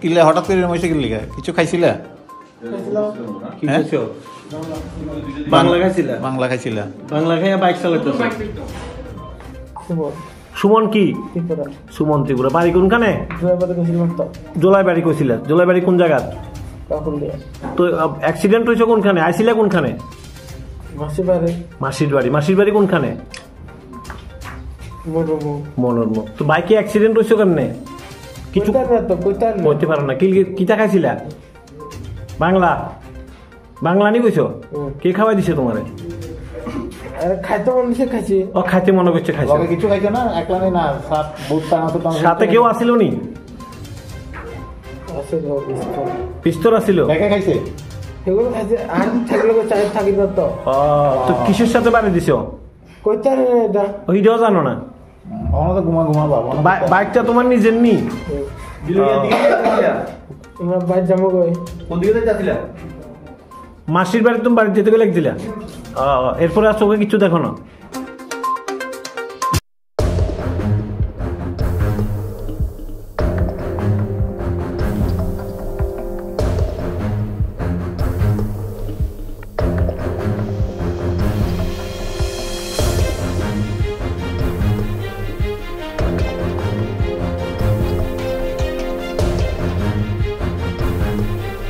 কিলে হঠাৎ করে এরকম হয়েছে কি লিগা? কিছু খাইছিলা? কি খাইছো? বাংলা খাইছিলা? বাংলা খাইছিলা? বাংলা খাইয়া বাইক চালাইতেছ? সুমন কি? সুমন ত্রিপুরা। বাড়ি কোনখানে? জোলাই বাড়ি কইছিল। জোলাই বাড়ি কোন জায়গা? তো অ্যাক্সিডেন্ট হয়েছে কোনখানে? আইছিলা কোনখানে? মাসির বাড়ি। মাসির বাড়ি কোনখানে? মনোরম। তো বাইকে অ্যাক্সিডেন্ট হয়েছে কেমনে? কিছু বলতে পারো না। কিটা খাইছিলা? বাংলা বাংলা নি কইছো? কে খাওয়াই দিছে তোমারে? খাইতে মনে হচ্ছে খাইছি। ও খাইতে মনে করছে খাইছো। কিছু খাইছো না? একলা না সাথে কেউ আসিল নি? পিস্তল আসিল? একা খাইছে? সেগুলো খাইছে। আর থাকলে চাই থাকি না তো। তো কিসের সাথে বাড়ি দিছো? কইতে না ওইটাও জানো না? তো ঘুমা ঘুমা বাবা। বাইকটা তোমার নিজের নি? বাইক যাবো কই? কোন দিকে যাচ্ছিলা? মাসির বাড়ি তুমি বাড়ি যেতে গেলে দিলা? এরপরে আর চোখে কিছু দেখো না?